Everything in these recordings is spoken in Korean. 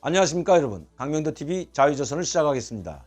안녕하십니까 여러분, 강명도TV 자유조선을 시작하겠습니다.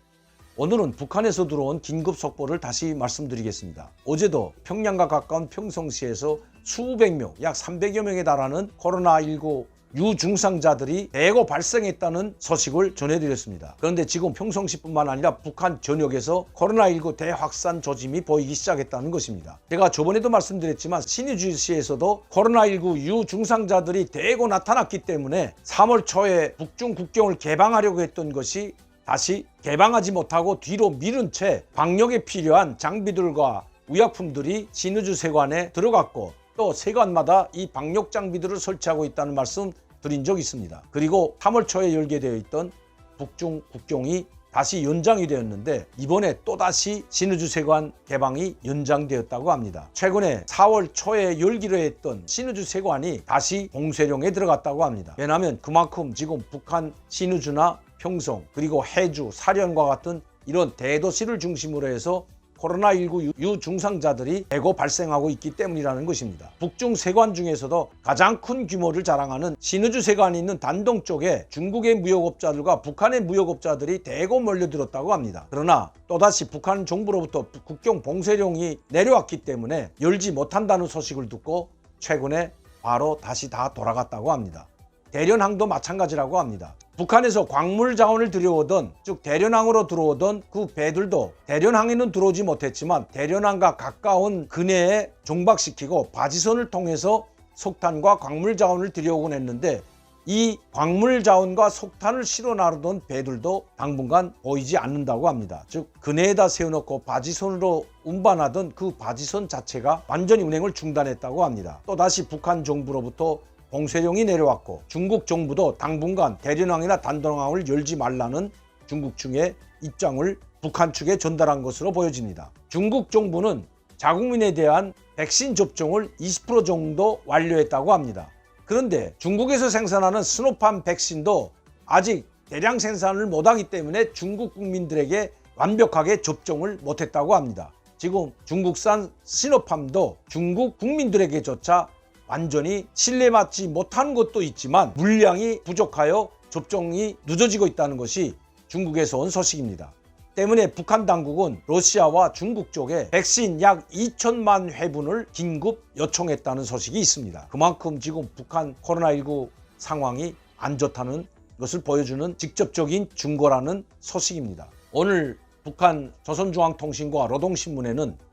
오늘은 북한에서 들어온 긴급 속보를 다시 말씀드리겠습니다. 어제도 평양과 가까운 평성시에서 수백 명, 약 300여 명에 달하는 코로나19 유증상자들이 대거 발생했다는 소식을 전해드렸습니다. 그런데 지금 평성시뿐만 아니라 북한 전역에서 코로나19 대확산 조짐이 보이기 시작했다는 것입니다. 제가 저번에도 말씀드렸지만 신의주시에서도 코로나19 유증상자들이 대거 나타났기 때문에 3월 초에 북중 국경을 개방하려고 했던 것이 다시 개방하지 못하고 뒤로 미룬 채 방역에 필요한 장비들과 의약품들이 신의주 세관에 들어갔고, 또 세관마다 이 방역 장비들을 설치하고 있다는 말씀 드린 적이 있습니다. 그리고 3월 초에 열게 되어 있던 북중 국경이 다시 연장이 되었는데, 이번에 또다시 신의주 세관 개방이 연장되었다고 합니다. 최근에 4월 초에 열기로 했던 신의주 세관이 다시 봉쇄령에 들어갔다고 합니다. 왜냐하면 그만큼 지금 북한 신의주나 평성, 그리고 해주, 사련과 같은 이런 대도시를 중심으로 해서 코로나19 유증상자들이 대거 발생하고 있기 때문이라는 것입니다. 북중 세관 중에서도 가장 큰 규모를 자랑하는 신의주 세관이 있는 단동 쪽에 중국의 무역업자들과 북한의 무역업자들이 대거 몰려들었다고 합니다. 그러나 또다시 북한 정부로부터 국경 봉쇄령이 내려왔기 때문에 열지 못한다는 소식을 듣고 최근에 바로 다시 다 돌아갔다고 합니다. 대련항도 마찬가지라고 합니다. 북한에서 광물 자원을 들여오던, 즉 대련항으로 들어오던 그 배들도 대련항에는 들어오지 못했지만 대련항과 가까운 근해에 정박시키고 바지선을 통해서 석탄과 광물 자원을 들여오곤 했는데, 이 광물 자원과 석탄을 실어 나르던 배들도 당분간 보이지 않는다고 합니다. 즉 근해에다 세워놓고 바지선으로 운반하던 그 바지선 자체가 완전히 운행을 중단했다고 합니다. 또다시 북한 정부로부터 봉쇄령이 내려왔고, 중국 정부도 당분간 대련항이나 단동항을 열지 말라는 중국 측의 입장을 북한 측에 전달한 것으로 보여집니다. 중국 정부는 자국민에 대한 백신 접종을 20% 정도 완료했다고 합니다. 그런데 중국에서 생산하는 스노팜 백신도 아직 대량 생산을 못하기 때문에 중국 국민들에게 완벽하게 접종을 못했다고 합니다. 지금 중국산 시노팜도 중국 국민들에게조차 완전히 신뢰받지 못한 것도 있지만 물량이 부족하여 접종이 늦어지고 있다는 것이 중국에서 온 소식입니다. 때문에 북한 당국은 러시아와 중국 쪽에 백신 약 2천만 회분을 긴급 요청했다는 소식이 있습니다. 그만큼 지금 북한 코로나19 상황이 안 좋다는 것을 보여주는 직접적인 증거라는 소식입니다. 오늘 북한 조선중앙통신과 노동신문에는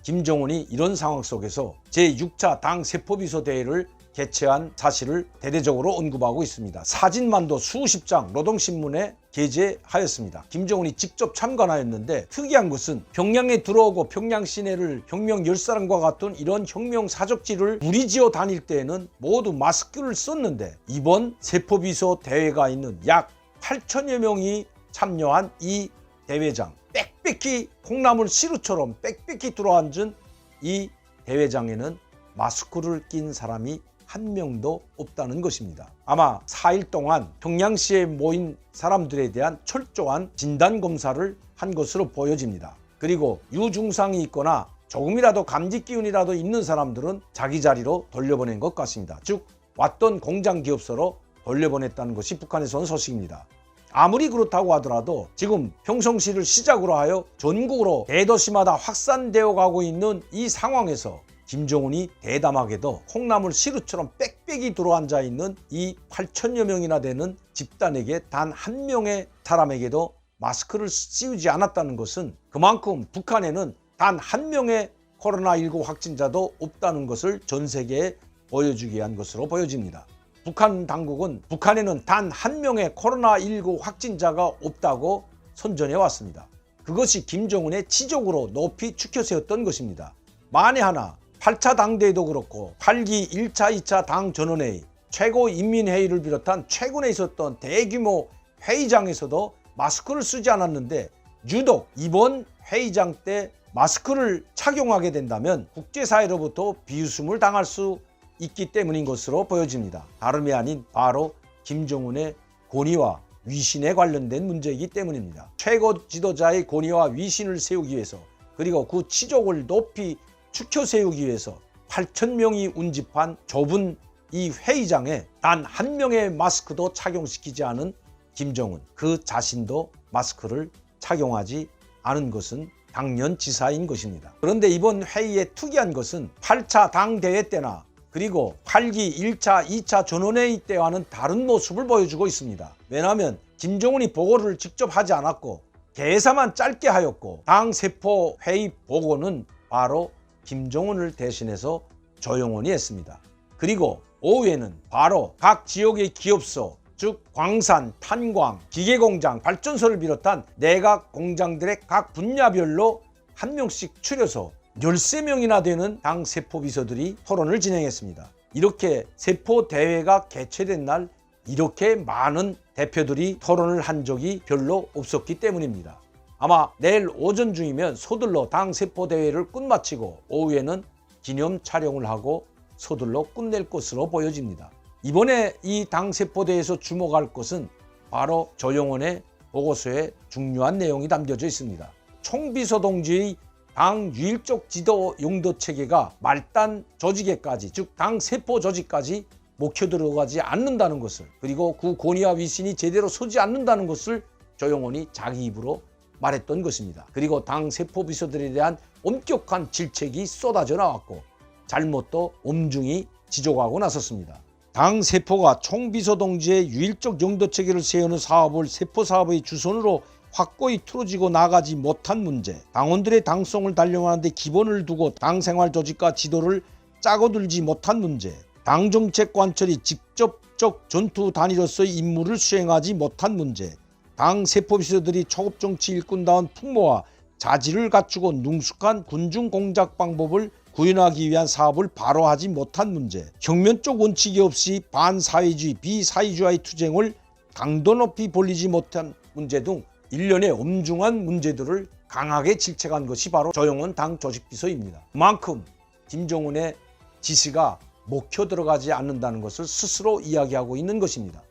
김정은이 이런 상황 속에서 제6차 당 세포비서 대회를 개최한 사실을 대대적으로 언급하고 있습니다. 사진만도 수십 장 노동신문에 게재하였습니다. 김정은이 직접 참관하였는데, 특이한 것은 평양에 들어오고 평양 시내를 혁명 열사람과 같은 이런 혁명 사적지를 무리지어 다닐 때에는 모두 마스크를 썼는데, 이번 세포비서 대회가 있는 약 8천여 명이 참여한 이 대회장, 빽빽히 콩나물 시루처럼 빽빽히 들어앉은 이 대회장에는 마스크를 낀 사람이 한 명도 없다는 것입니다. 아마 4일 동안 평양시에 모인 사람들에 대한 철저한 진단검사를 한 것으로 보여집니다. 그리고 유증상이 있거나 조금이라도 감기 기운이라도 있는 사람들은 자기 자리로 돌려보낸 것 같습니다. 즉 왔던 공장 기업소로 돌려보냈다는 것이 북한에서 온 소식입니다. 아무리 그렇다고 하더라도 지금 평성시를 시작으로 하여 전국으로 대도시마다 확산되어 가고 있는 이 상황에서 김정은이 대담하게도 콩나물 시루처럼 빽빽이 들어앉아 있는 이 8천여 명이나 되는 집단에게 단 한 명의 사람에게도 마스크를 씌우지 않았다는 것은 그만큼 북한에는 단 한 명의 코로나19 확진자도 없다는 것을 전 세계에 보여주기 위한 것으로 보여집니다. 북한 당국은 북한에는 단 한 명의 코로나19 확진자가 없다고 선전해 왔습니다. 그것이 김정은의 지적으로 높이 추켜 세웠던 것입니다. 만에 하나 8차 당대회도 그렇고 8기 1차, 2차 당 전원회의, 최고인민회의를 비롯한 최근에 있었던 대규모 회의장에서도 마스크를 쓰지 않았는데, 유독 이번 회의장 때 마스크를 착용하게 된다면 국제사회로부터 비웃음을 당할 수 있기 때문인 것으로 보여집니다. 다름이 아닌 바로 김정은의 권위와 위신에 관련된 문제이기 때문입니다. 최고 지도자의 권위와 위신을 세우기 위해서, 그리고 그 치족을 높이 축혀 세우기 위해서 8,000명이 운집한 좁은 이 회의장에 단 한 명의 마스크도 착용시키지 않은 김정은, 그 자신도 마스크를 착용하지 않은 것은 당연지사인 것입니다. 그런데 이번 회의의 특이한 것은 8차 당대회 때나 그리고 8기 1차, 2차 전원회의 때와는 다른 모습을 보여주고 있습니다. 왜냐하면 김정은이 보고를 직접 하지 않았고 개사만 짧게 하였고, 당세포 회의 보고는 바로 김정은을 대신해서 조영원이 했습니다. 그리고 오후에는 바로 각 지역의 기업소, 즉 광산, 탄광, 기계공장, 발전소를 비롯한 내각 공장들의 각 분야별로 한 명씩 추려서 13명이나 되는 당 세포비서들이 토론을 진행했습니다. 이렇게 세포대회가 개최된 날 이렇게 많은 대표들이 토론을 한 적이 별로 없었기 때문입니다. 아마 내일 오전 중이면 서둘러 당 세포대회를 끝마치고 오후에는 기념 촬영을 하고 서둘러 끝낼 것으로 보여집니다. 이번에 이 당세포대회에서 주목할 것은 바로 조영원의 보고서에 중요한 내용이 담겨져 있습니다. 총비서 동지의 당 유일적 지도 용도 체계가 말단 조직에까지, 즉 당세포 조직까지 먹혀 들어가지 않는다는 것을, 그리고 그 권위와 위신이 제대로 서지 않는다는 것을 조영원이 자기 입으로 말했던 것입니다. 그리고 당 세포 비서들에 대한 엄격한 질책이 쏟아져 나왔고 잘못도 엄중히 지적하고 나섰습니다. 당 세포가 총비서 동지의 유일적 용도 체계를 세우는 사업을 세포 사업의 주선으로 확고히 틀어지고 나가지 못한 문제, 당원들의 당성을 단련하는 데 기본을 두고 당 생활 조직과 지도를 짜고들지 못한 문제, 당 정책 관철이 직접적 전투 단위로서의 임무를 수행하지 못한 문제, 당 세포비서들이 초급 정치 일꾼다운 풍모와 자질을 갖추고 능숙한 군중 공작 방법을 구현하기 위한 사업을 바로 하지 못한 문제, 혁명적 원칙이 없이 반사회주의, 비사회주의와의 투쟁을 강도 높이 벌리지 못한 문제 등 일련의 엄중한 문제들을 강하게 질책한 것이 바로 조영원 당 조직비서입니다. 그만큼 김정은의 지시가 먹혀 들어가지 않는다는 것을 스스로 이야기하고 있는 것입니다.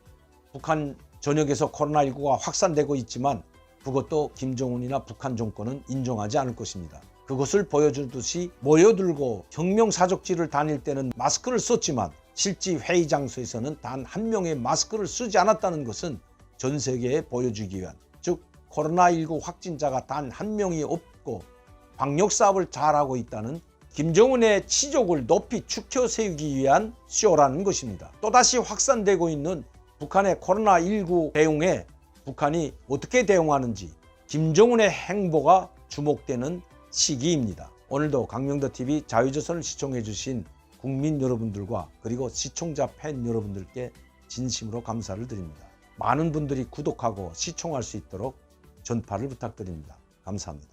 북한 전역에서 코로나19가 확산되고 있지만 그것도 김정은이나 북한 정권은 인정하지 않을 것입니다. 그것을 보여주듯이 모여들고 혁명사적지를 다닐 때는 마스크를 썼지만 실제 회의 장소에서는 단 한 명의 마스크를 쓰지 않았다는 것은 전 세계에 보여주기 위한, 즉 코로나19 확진자가 단 한 명이 없고 방역사업을 잘하고 있다는 김정은의 치족을 높이 축혀 세우기 위한 쇼라는 것입니다. 또다시 확산되고 있는 북한의 코로나19 대응에 북한이 어떻게 대응하는지 김정은의 행보가 주목되는 시기입니다. 오늘도 강명도TV 자유조선을 시청해 주신 국민 여러분들과 그리고 시청자 팬 여러분들께 진심으로 감사를 드립니다. 많은 분들이 구독하고 시청할 수 있도록 전파를 부탁드립니다. 감사합니다.